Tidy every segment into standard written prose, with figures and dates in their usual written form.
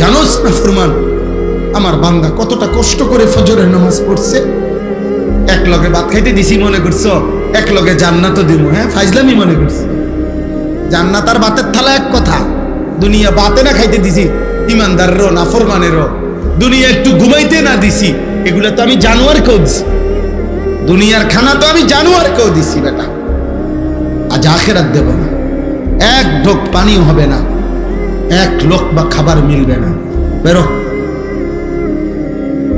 জানোস না ফরমান আমার বান্দা কতটা কষ্ট করে ফজরের নামাজ পড়ছে, এক লগে ভাত খাইতে দিছি মনে করছো, এক লগে জান্নাতও দিব। হ্যাঁ, ফাইজলামি মনে করছো। জান্নাত আর ভাতের থালা এক কথা। দুনিয়া ভাতে না খাইতে দিছি ইমানদারেরও নাফরমানেরও, দুনিয়া একটু ঘুমাইতে না দিছি, এগুলো তো আমি জানোয়ারকেও দিছি। দুনিয়ার খানা তো আমি জানোয়ারকেও দিছি বেটা। আজ আখেরাত দেব না, এক ঢোক পানিও হবে না, এক লোকমা খাবার মিলবে না। বেরো।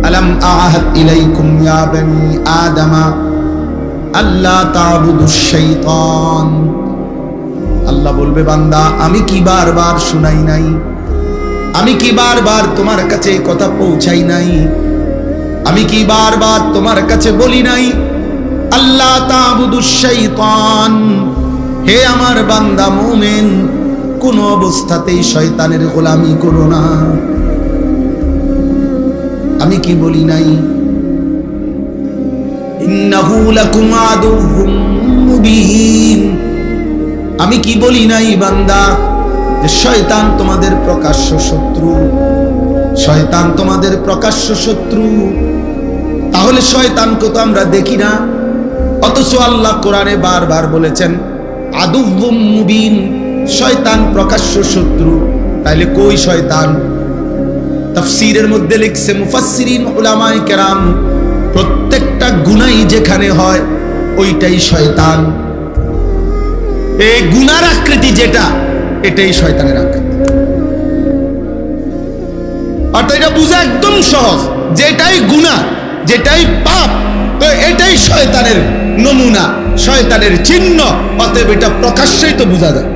আলাম আহাদ ইলাইকুম ইয়া বনি আদমা আল্লা তা'বুদুশ শাইতান। আল্লাহ বলবে, বান্দা আমি কি বারবার শুনাই নাই? আমি কি বারবার তোমার কাছে এই কথা পৌঁছাই নাই? আমি কি বারবার তোমার কাছে বলি নাই আল্লাহ তা'বুদুশ শাইতান? হে আমার বান্দা মুমিন, কোন অবস্থাতেই শয়তানের গোলামি করো না। আমি কি বলি নাই? ইন্নাহু লাকুম আদুউম মুবিন। আমি কি বলি নাই বান্দা যে শয়তান তোমাদের প্রকাশ্য শত্রু? শয়তান তোমাদের প্রকাশ্য শত্রু। তাহলে শয়তানকে তো আমরা দেখি না, অথচ আল্লাহ কোরআনে বারবার বলেছেন আদুউম মুবিন, শয়তান প্রকাশ্য শত্রু। তাইলে কই শয়তান? তাফসীরের মধ্যে লিখছে মুফাসসিরিন উলামায়ে কেরাম, প্রত্যেকটা গুনাহ যেখানে হয় ওইটাই শয়তান। এই গুনার আকৃতি যেটা, এটাই শয়তানের আকৃতি। অর্থাৎ এটা বোঝা একদম সহজ, যেটাই গুনাহ, যেটাই পাপ, তো এটাই শয়তানের নমুনা, শয়তানের চিহ্ন। অতএব এটা প্রকাশ্যেই তো বোঝা যায়।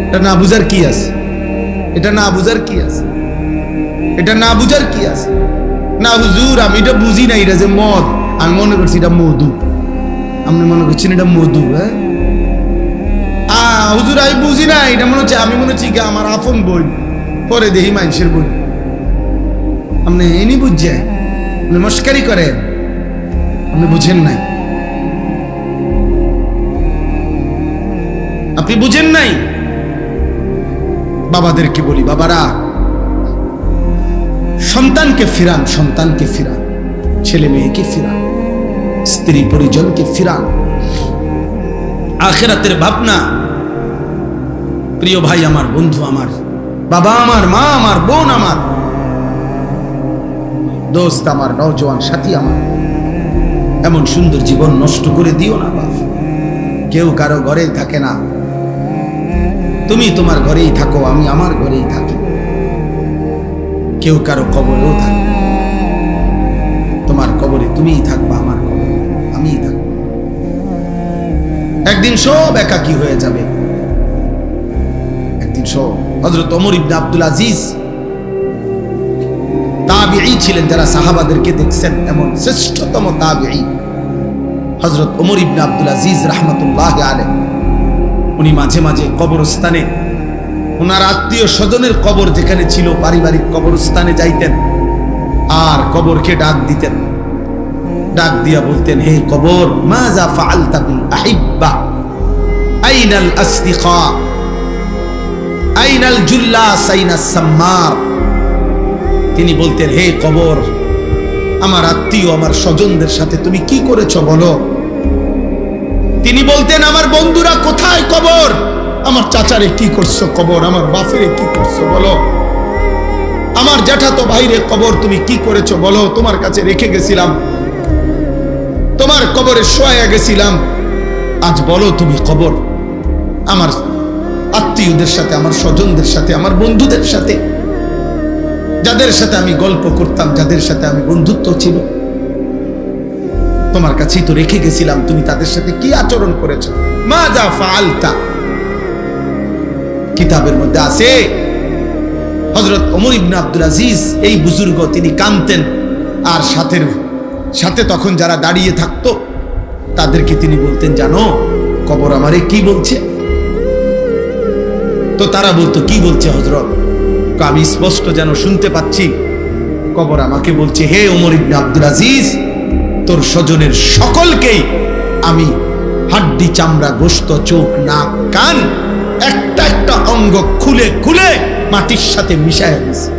এটা না বুঝার কি আছে? এটা না বুঝার কি আছে? এটা না বুঝার কি আছে? না হুজুর আমি এটা বুঝি না, এটা যে মদ, আমি মনে করছি এটা মধু। আপনি মনে করছেন এটা মধু? হ্যাঁ হুজুর আমি বুঝি না, এটা মনে হচ্ছে, আমি মনে হচ্ছি আমার আপন বই, পরে দেখি মানুষের বই। আপনি এনি বুঝছেন, আপনি মস্কারি করেন, আপনি বুঝেন নাই, আপনি বুঝেন নাই। বাবাদেরকে বলি, বাবারা সন্তানকে ফিরান, সন্তানকে ফিরান, ছেলে মেয়েকে ফিরান, স্ত্রী পরিজনকে ফিরান। আখিরাতের ভাবনা। প্রিয় ভাই আমার, বন্ধু আমার, বাবা আমার, মা আমার, বোন আমার, দোস্ত আমার, নওজোয়ান সাথী আমার, এমন সুন্দর জীবন নষ্ট করে দিও না বাপ। কেউ কারো ঘরেই থাকে না, তুমি তোমার ঘরেই থাকো, আমি আমার ঘরেই থাকি। কেউ কারো কবরেও থাকে, তোমার কবরে তুমিই থাকবা, আমার কবরে আমিই থাকবো। একদিন সব একাকী হয়ে যাবে, একদিন সব। হযরত ওমর ইবনে আব্দুল আজিজ তাবিঈ ছিলেন, যারা সাহাবাদেরকে দেখছেন এমন শ্রেষ্ঠতম তাবিঈ হযরত ওমর ইবনে আব্দুল আজিজ রাহমাতুল্লাহি আলাইহি। উনি মাঝে মাঝে কবরস্থানে, ওনার আত্মীয় স্বজনের কবর যেখানে ছিল, পারিবারিক কবরস্থানে যাইতেন আর কবরকে ডাক দিতেন। ডাক দিয়া বলতেন, হে কবর, মাযা ফাআলতা বিল আহিব্বা, আইনাল আসদিকা, আইনাল জুল্লাস, আইনাস সাম্মার। তিনি বলতেন, হে কবর, আমার আত্মীয়, আমার স্বজনদের সাথে তুমি কি করেছো বলো। তিনি বলতেন, আমার বন্ধুরা কোথায় কবর, আমার চাচারে কি করছো কবর, আমার বাপেরে কি করছো বলো, আমার জ্যাঠাতো ভাইরে কবর তুমি কি করেছো বলো। তোমার কাছে রেখে গেছিলাম, তোমার কবরে শোয়া গেছিলাম, আজ বলো তুমি কবর। আমার আত্মীয়দের সাথে, আমার স্বজনদের সাথে, আমার বন্ধুদের সাথে, যাদের সাথে আমি গল্প করতাম, যাদের সাথে আমি বন্ধুত্ব ছিল, তোমার কাছেই তো রেখে গেছিলাম, তুমি তাদের সাথে কি আচরণ করেছো। মাযা ফাআলতা। কিতাবের মধ্যে আছে হযরত ওমর ইবনে আব্দুল আজিজ, এই বুজুর্গ, তিনি কাঁদতেন। আর সাথে তখন যারা দাঁড়িয়ে থাকতো তাদেরকে তিনি বলতেন, জানো কবর আমারে কি বলছে? তো তারা বলতো, কি বলছে হযরত? আমি স্পষ্ট যেন শুনতে পাচ্ছি, কবর আমাকে বলছে, হে ওমর ইবনে আব্দুল আজিজ, তোর স্বজনের সকলকেই আমি হাড্ডি, চামড়া, গোশত, চোখ, নাক, কান, একটা একটা অঙ্গ খুলে খুলে মাটির সাথে মিশায় দিয়েছি।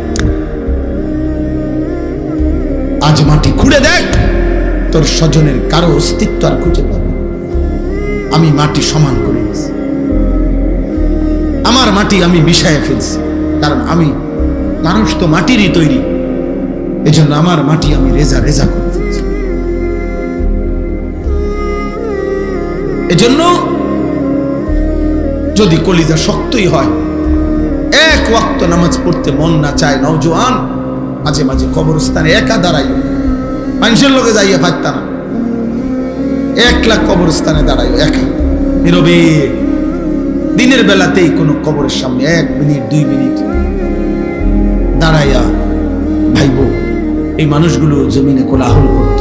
আজ মাটি খুঁড়ে দেখ, তোর স্বজনের কারো অস্তিত্ব আর খুঁজে পাবে। আমি মাটি সমান করে দিয়েছি, আমার মাটি আমি বিষায় ফেলছি, কারণ আমি মানুষ তো মাটিরই তৈরি, এজন্য আমার মাটি আমি রেজা রেজা করে ফেলছি। এজন্য যদি কলিজা শক্তই হয়, এক ওয়াক্ত নামাজ পড়তে মন না চায় নওজোয়ান, মাঝে মাঝে কবরস্থানে একা দাঁড়াই, মানুষের লোকে যাইয়া পারত না, 1 লাখ কবরস্থানে দাঁড়াই একা নীরবে, দিনের বেলাতেই কোনো কবরের সামনে 1 মিনিট 2 মিনিট দাঁড়াইয়া ভাইব। এই মানুষগুলো জমিনে কোলাহল করত,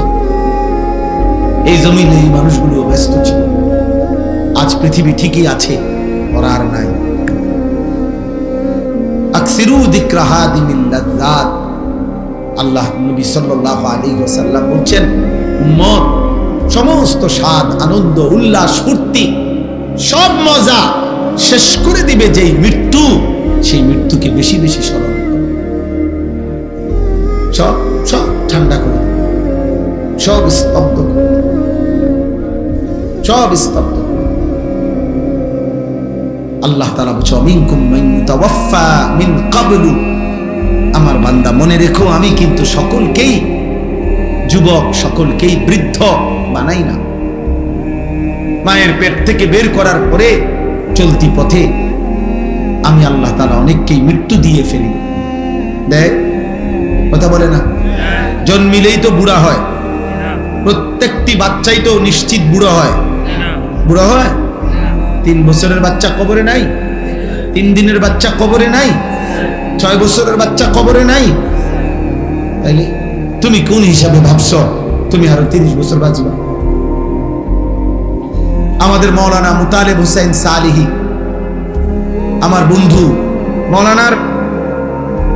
এই জমিনে এই মানুষগুলো ব্যস্ত ছিল। আজ পৃথিবী ঠিকই আছে, ওরা আর নাই। আকসিরু যিকরা হাদিমিল লাযযাত, আল্লাহ নবী সাল্লাল্লাহু আলাইহি ওয়াসাল্লাম বলছেন, উম্মত সমস্ত স্বাদ, আনন্দ, উল্লাস, ফুর্তি, সব মজা শেষ করে দিবে যেই মৃত্যু, সেই মৃত্যুকে বেশি বেশি স্মরণ করো। সব সব ঠান্ডা করে, সব স্তব্ধ করে, সব স্তব্ধ। আল্লাহ তাআলা বলেন, মিনকুম মান ইউতাওয়াফা মিন ক্বাবলু, আমার বান্দা মনে রেখো, আমি কিন্তু সকলকেই যুবক, সকলকেই বৃদ্ধ বানাই না। মায়ের পেট থেকে বের করার পরে চলতি পথে আমি আল্লাহ তাআলা অনেককেই মৃত্যু দিয়ে ফেলি। দেখ, কথা বলে না, জন্মিলেই তো বুড়া হয়, প্রত্যেকটি বাচ্চাই তো নিশ্চিত বুড়ো হয়। বুড়ো হয়? 3 বছরের বাচ্চা কবরে নাই, 3 দিনের বাচ্চা কবরে নাই, 6 বছরের বাচ্চা কবরে নাই। তাইলে তুমি কোন হিসাবে ভাবছো তুমি আরো 30 বছর বাঁচবা? আমাদের মাওলানা মুতালেব হোসেন সালিহি, আমার বন্ধু, মাওলানার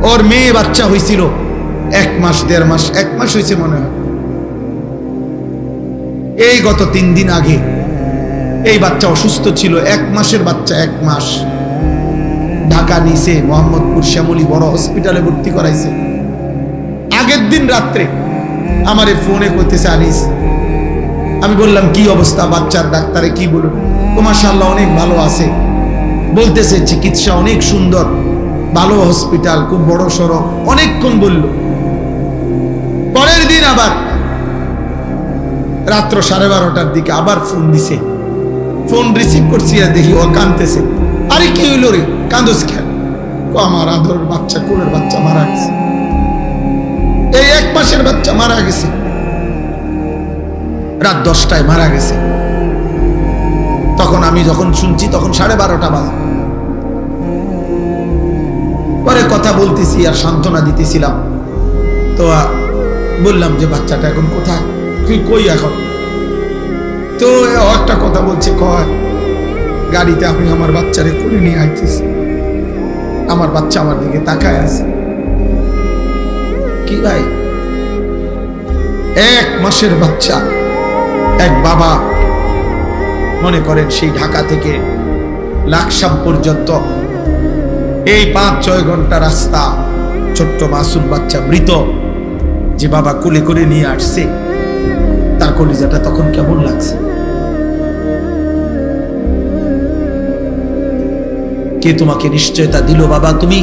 ওর মেয়ে বাচ্চা হয়েছিল 1 মাস 1.5 মাস, 1 মাস হয়েছে মনে হয়। এই গত 3 দিন আগে এই বাচ্চা অসুস্থ ছিল, 1 মাসের বাচ্চা, 1 মাস। ঢাকা নিছে, মোহাম্মদপুর শ্যামলী বড় হসপিটালে ভর্তি করাইছে। আগের দিন রাত্রে আমারে ফোনে করতেছে, আনিস। আমি বললাম কি অবস্থা বাচ্চার? ডাক্তারে কি বলল? তো মাশাআল্লাহ অনেক ভালো আছে, বলতেছে চিকিৎসা অনেক সুন্দর, ভালো হসপিটাল, খুব বড় সড়ো, অনেকক্ষণ বলল। পরের দিন আবার রাত্র 12:30টার দিকে আবার ফোন দিছে। ফোন রিসিভ করছি আর দেখি ও কাঁদতেছে। আরে কি হইল রে, কাঁদোস কেন? আমার আদরের বাচ্চা, কোলের বাচ্চা মারা গেছে, এই 1 মাসের বাচ্চা মারা গেছে, রাত 10টায় মারা গেছে। তখন আমি যখন শুনছি তখন 12:30টা বাজে। পরে কথা বলতেছি আর সান্ত্বনা দিতেছিলাম, তো বললাম যে বাচ্চাটা এখন কোথায়, তুই কই এখন? তো একটা কথা বলছে, কয় গাড়িতে আমি আমার বাচ্চারে কোলে নিয়ে আইতেছি, আমার বাচ্চা আমার দিকে তাকায় আছে। কি ভাই, 1 মাসের বাচ্চা, এক বাবা মনে করেন সেই ঢাকা থেকে লাকসাম পর্যন্ত এই 5-6 ঘন্টা রাস্তা, ছোট্ট মাসুম বাচ্চা মৃত, যে বাবা কোলে করে নিয়ে আসছে, তার কলিজাটা তখন কেমন লাগছে? কে তোমাকে নিশ্চয়তা দিল বাবা তুমি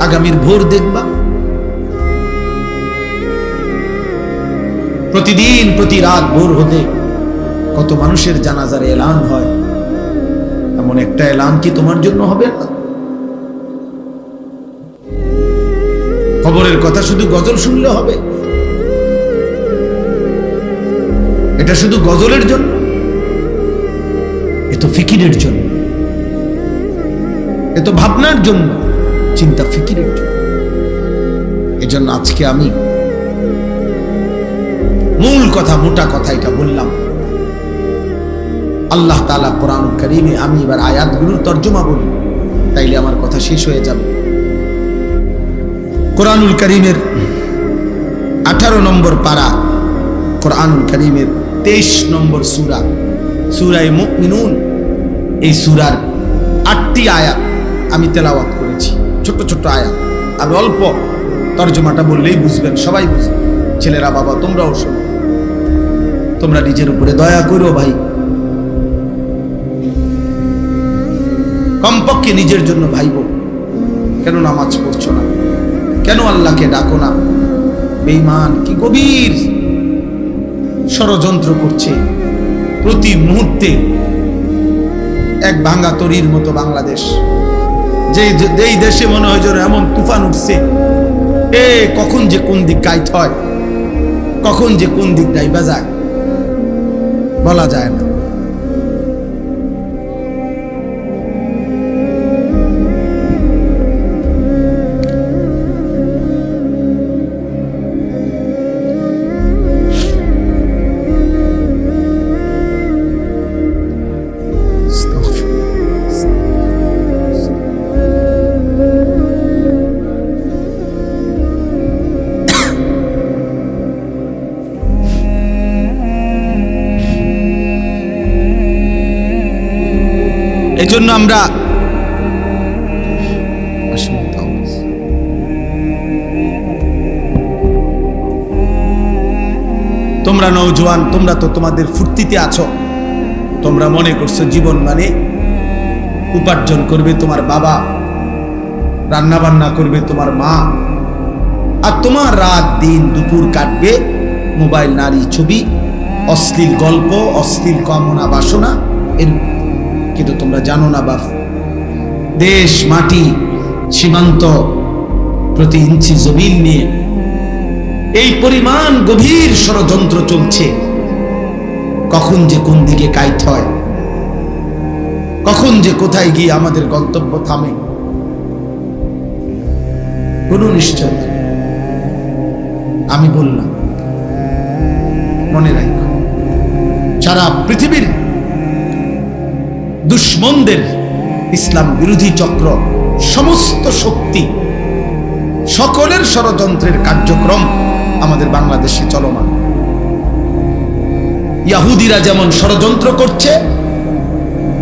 আগামীর ভোর দেখবা? প্রতিদিন প্রতি রাত ভোর হতে কত মানুষের জানাজার এলান হয়, এমন একটা এলান কি তোমার জন্য হবে না? খবরের কথা শুধু গজল শুনলে হবে? এটা শুধু গজলের জন্য? এ তো ফিকিরের জন্য, এ তো ভাবনার জন্য, চিন্তা ফিকিরের জন্য। এজন্য আজকে আমি মূল কথা, মোটা কথা এটা বললাম। আল্লাহ তাআলা কোরআনুল কারীমে, আমি এবার আয়াতগুলোর তর্জমা বলি, তাইলে আমার কথা শেষ হয়ে যাবে। কোরআনুল কারীমের 18 নম্বর পারা, কোরআনুল কারীমের 23 নম্বর সূরা, সূরা মুমিনুন। এই সূরার 8টি আয়াত আমি তেলাওয়াত করেছি, ছোট ছোট আয়াত। আমি অল্প তর্জমাটা বললেই বুঝবেন, সবাই বুঝবেন। ছেলেরা বাবা তোমরাও শোনো, তোমরা নিজের উপরে দয়া করো ভাই, কমপক্ষে নিজের জন্য ভাইবো। কেন নামাজ পড়ছো না? কেন আল্লাহকে ডাকো না? বেঈমান কি গভীর ষড়যন্ত্র করছে প্রতি মুহূর্তে। এক ভাঙা তরির মতো বাংলাদেশ, যেই দেশে মনে হয় যেন এমন তুফান উঠছে, কখন যে কোন দিক গাইত হয়, কখন যে কোন দিক ডাইবা যায় বলা যায় না। এই জন্য আমরা তোমরা নওজোয়ান, তোমরা তো তোমাদের ফুর্তিতে আছো। তোমরা মনে করছো জীবন মানে উপার্জন করবে তোমার বাবা, রান্না বান্না করবে তোমার মা, আর তোমার রাত দিন দুপুর কাটবে মোবাইল, নারী, ছবি, অশ্লীল গল্প, অশ্লীল কামনা বাসনা এর। কিন্তু তোমরা জানো না বাপ, দেশ মাটি সীমান্ত প্রতি ইঞ্চি জমিন নিয়ে এই পরিমাণ গভীর ষড়যন্ত্র চলছে। কখন যে কোন দিকে কাইট হয়, কখন যে কোথায় গিয়ে আমাদের গন্তব্য থামে কোন নিশ্চয় নেই। আমি বললাম মনে রাখো, সারা পৃথিবীর দুশ্মনদের, ইসলাম বিরোধী চক্র, সমস্ত শক্তি, সকলের ষড়যন্ত্রের কার্যক্রম আমাদের বাংলাদেশে চলমান। ইহুদিরা যেমন ষড়যন্ত্র করছে,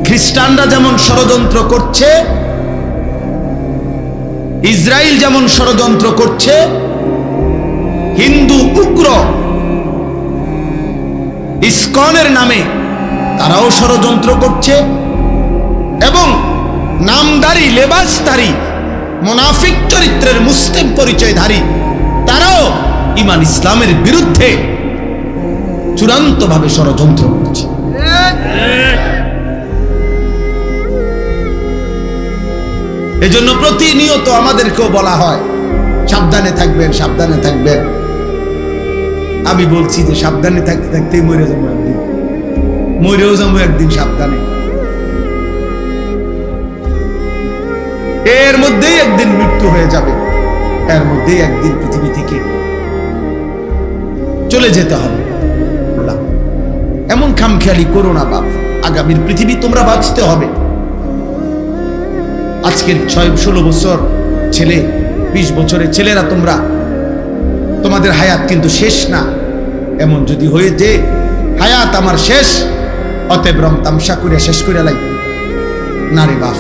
খ্রিস্টানরা যেমন ষড়যন্ত্র করছে, ইসরায়েল যেমন ষড়যন্ত্র করছে, হিন্দু উগ্র ইসকনের নামে তারাও ষড়যন্ত্র করছে, এবং নামধারী, লেবাসধারী, মুনাফিক চরিত্রের মুসলিম পরিচয়ধারী তারাও ঈমান ইসলামের বিরুদ্ধে চূড়ান্তভাবে ষড়যন্ত্র করছে। এজন্য প্রতিনিয়ত আমাদেরকেও বলা হয় সাবধানে থাকবেন, সাবধানে থাকবেন। আমি বলছি যে সাবধানে থাকতে থাকতেই মরে যাবো একদিন, মরেও যাবো একদিন সাবধানে। এর মধ্যেই একদিন মৃত্যু হয়ে যাবে, এর মধ্যেই একদিন পৃথিবী থেকে চলে যেতে হবে। এমন খামখেয়ালি করো না বাপ, আগামীর পৃথিবী তোমরা বাঁচতে হবে। আজকের 16 বছর ছেলে, 20 বছরের ছেলেরা তোমরা, তোমাদের হায়াত কিন্তু শেষ না। এমন যদি হয়ে যে হায়াত আমার শেষ, অতএব রং তামসা করে শেষ করে লাই না রে বাপ।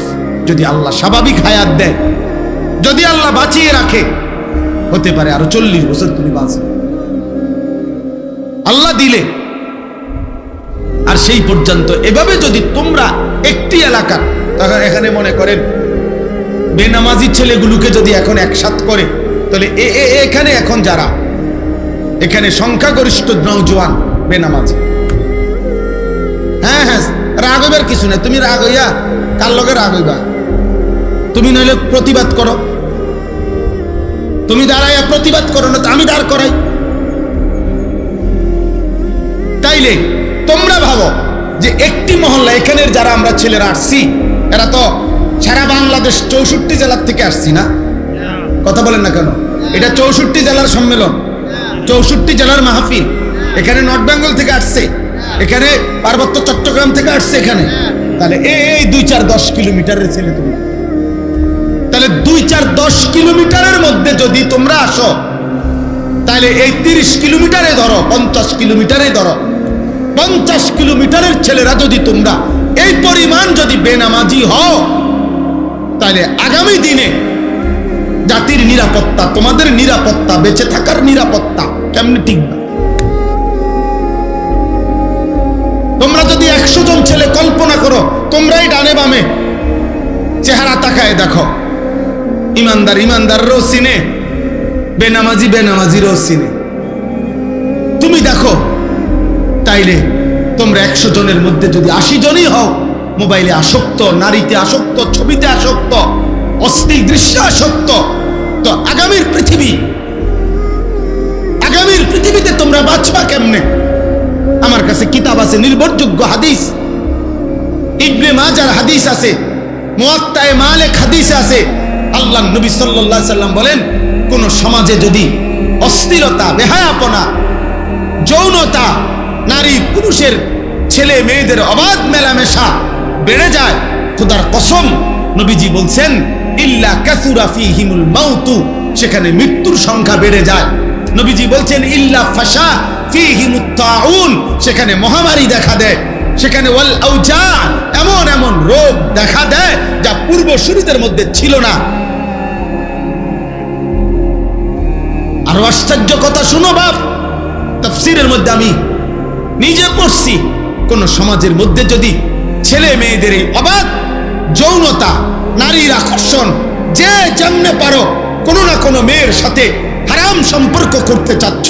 যদি আল্লাহ স্বাভাবিক হায়াত দেয়, যদি আল্লাহ বাঁচিয়ে রাখে, হতে পারে আরো 40 বছর তুমি বাঁচবে আল্লাহ দিলে। আর সেই পর্যন্ত এভাবে যদি তোমরা একটি এলাকার, তখন এখানে মনে করেন বেনামাজি ছেলেগুলোকে যদি এখন একসাথ করে, তাহলে এখানে এখন যারা এখানে সংখ্যাগরিষ্ঠ নওজোয়ান বেনামাজি। হ্যাঁ হ্যাঁ, রাগ হইবার কিছু না। তুমি রাগ হইয়া কার লগে রাগ হইবা? তুমি নইলে প্রতিবাদ করো, তুমি দাঁড়াইয়া প্রতিবাদ করো, না তো আমি দাঁড় করাই। তাইলে তোমরা ভাবো যে একটি মহল্লা, এখানের যারা আমরা ছেলেরা আসছি, এরা তো সারা বাংলাদেশ 64 জেলার থেকে আসছি না? কথা বলেন না কেন? এটা 64 জেলার সম্মেলন, 64 জেলার মাহফিল। এখানে নর্থ বেঙ্গল থেকে আসছে, এখানে পার্বত্য চট্টগ্রাম থেকে আসছে এখানে। তাহলে এই 2-4-10 কিলোমিটারের ছেলে তোমরা, তাহলে 2-4-10 কিলোমিটারের মধ্যে যদি তোমরা আসো, তাহলে এই 30 কিলোমিটারে ধরো, 50 কিলোমিটারে ধরো, 50 কিলোমিটারের ছেলেরা যদি তোমরা এই পরিমাণ যদি বেনামাজি হও, তাহলে আগামী দিনে জাতির নিরাপত্তা, তোমাদের নিরাপত্তা, বেঁচে থাকার নিরাপত্তা কেমনে টিকবে? তোমরা যদি 100 জন ছেলে কল্পনা করো, তোমরাই ডানে বামে চেহারা তাকায় দেখো, ইমানদার ইমানদারও চিনে, বেনামাজি বেনামাজিরও চিনে। তুমি দেখো, তাইলে তোমরা 100 জনের মধ্যে যদি 80 জনই হও মোবাইলে আসক্ত, নারীতে আসক্ত, ছবিতে আসক্ত, অশ্লীল দৃশ্যে আসক্ত, তো আগামীর পৃথিবীতে তোমরা বাঁচবা কেমনে? আমার কাছে কিতাব আছে, নির্ভরযোগ্য হাদিস, ইবনে মাজার হাদিস আছে, মুয়াত্তায়ে মালিক হাদিস আছে। আল্লাহর নবী সাল্লাল্লাহু আলাইহি সাল্লাম বলেন, কোন সমাজে যদি অশ্লীলতা, বেহায়াপনা, যৌনতা, নারী পুরুষের, ছেলে মেয়েদের অবাধ মেলামেশা বেড়ে যায়, খোদার কসম নবীজি বলছেন, ইল্লা কাসুরা ফীহিমুল মাউতু, সেখানে মৃত্যুর সংখ্যা বেড়ে যায়। নবীজি বলছেন, ইল্লা ফাশা ফীহিমুত তাউন, সেখানে মহামারী দেখা দেয়, সেখানে ওয়াল আউজা, এমন এমন রোগ দেখা দেয় যা পূর্বসূরীদের মধ্যে ছিল না। আরো আশ্চর্য কথা শুনো বাপ, তাফসীরের মধ্যে আমি নিজে পড়ছি, কোন সমাজের মধ্যে যদি ছেলে মেয়েদের এই অবাধ যৌনতা, নারীর আকর্ষণ, যে যেমনে পারো কোনো না কোনো মেয়ের সাথে হারাম সম্পর্ক করতে চাচ্ছ,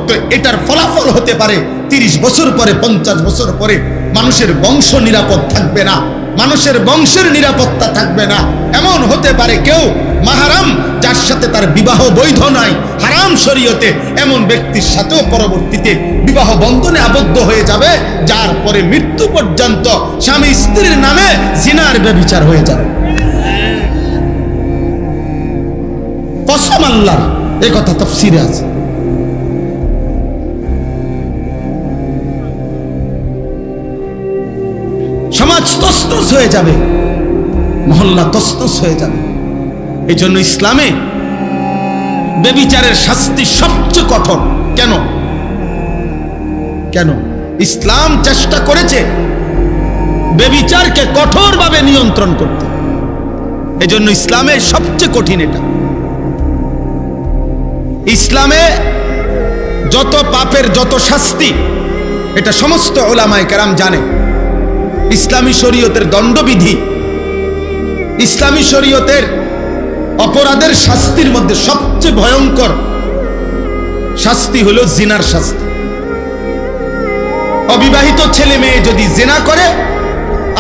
তো এটার ফলাফল হতে পারে 30 বছর পরে, 50 বছর পরে মানুষের বংশ নিরাপদ থাকবে না, মানুষের বংশের নিরাপত্তা থাকবে না। এমন হতে পারে কেউ মাহারাম, যার সাথে তার বিবাহ বৈধ নাই, হারাম শরীয়তে, এমন ব্যক্তির সাথেও পরবর্তীতে বিবাহ বন্ধনে আবদ্ধ হয়ে যাবে, যার পরে মৃত্যু পর্যন্ত স্বামী স্ত্রীর নামে জিনার ব্যভিচার হয়ে যাবে। কসম আল্লাহর, এই কথা তাফসীরে আছে। সমাজ তছনছ হয়ে যাবে, মহল্লা তছনছ হয়ে যাবে। এই জন্য ইসলামে ব্যভিচারের শাস্তি সবচেয়ে কঠোর। কেন? ইসলাম চেষ্টা করেছে ব্যভিচারকে কঠোরভাবে নিয়ন্ত্রণ করতে। এই জন্য ইসলামে সবচেয়ে কঠিন এটা। ইসলামে যত পাপের যত শাস্তি, এটা সমস্ত উলামায়ে কেরাম জানে। ইসলামী শরীয়তের দণ্ডবিধি, ইসলামী শরীয়তের অপরাধের শাস্তির মধ্যে সবচেয়ে ভয়ঙ্কর শাস্তি হলো জিনার শাস্তি। অবিবাহিত ছেলে মেয়ে যদি জিনা করে,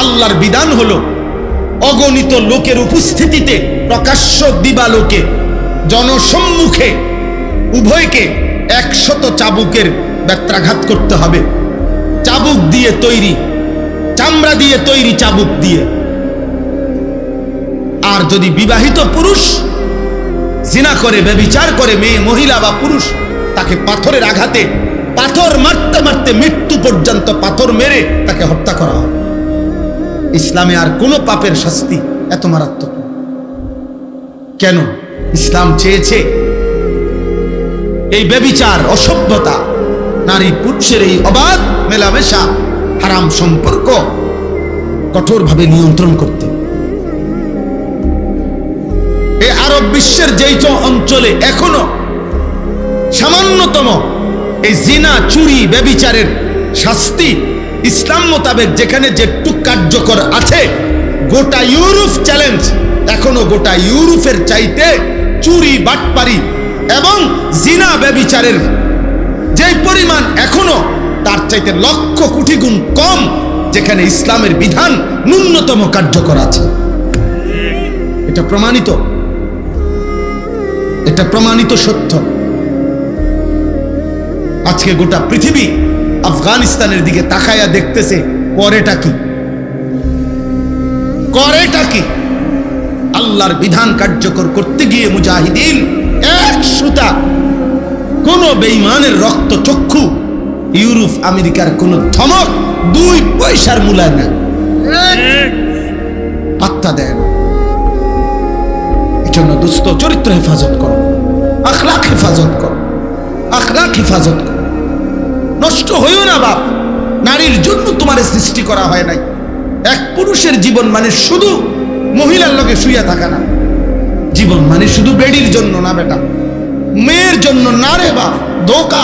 আল্লাহর বিধান হলো অগণিত লোকের উপস্থিতিতে, প্রকাশ্য দিবালোকে, জনসম্মুখে উভয়কে 100 চাবুকের ব্যত্রাঘাত করতে হবে। চাবুক দিয়ে তৈরি, চামড়া দিয়ে তৈরি চাবুক দিয়ে। আর যদি বিবাহিত পুরুষ জিনা করে, ব্যভিচার করে, মেয়ে, মহিলা বা পুরুষ, তাকে পাথরের আঘাতে, পাথর মারতে মারতে মৃত্যু পর্যন্ত পাথর মেরে তাকে হত্যা করা হয়। ইসলামে আর কোনো পাপের শাস্তি এত মারাত্মক। কেন? ইসলাম চেয়েছে এই ব্যভিচার, অসভ্যতা, নারী পুরুষের এই অবাধ মেলামেশা, হারাম সম্পর্ক কঠোরভাবে নিয়ন্ত্রণ করতে। এই আরব বিশ্বের যেই অঞ্চলে এখনো সামান্যতম এই জিনা, চুরি, ব্যভিচারের শাস্তি ইসলাম মোতাবেক যেখানে যেটুক কার্যকর আছে, গোটা ইউরোপ চ্যালেঞ্জ, এখনো গোটা ইউরোপের চাইতে চুরি, বাটপারি এবং জিনা, ব্যভিচারের যে পরিমাণ এখনো তার চাইতে লক্ষ কোটি গুণ কম, যেখানে ইসলামের বিধান ন্যূনতম কার্যকর আছে। এটা প্রমাণিত, এটা প্রমাণিত সত্য। আজকে গোটা পৃথিবী আফগানিস্তানের দিকে তাকায়া দেখতেছে, করেটা কি? আল্লাহর বিধান কার্যকর করতে গিয়ে মুজাহিদিন এক সুতা, কোন বেঈমানের রক্ত চক্ষু, ইউরোপ আমেরিকার কোন ধমক 2 পয়সার মূল্যায়ন না, পাত্তা দেন। এজন্য দুস্থ চরিত্র হেফাজত করো, আখলাক হেফাজত করো, আখলাক হেফাজত করো। নষ্ট হইও না বাপ, নারীর জন্য তোমার সৃষ্টি করা হয় নাই। এক পুরুষের জীবন মানে শুধু মহিলার লগে শুইয়া থাকা না, জীবন মানে শুধু বেডির জন্য না বেটা, মেয়ের জন্য না রে বা, ধোকা।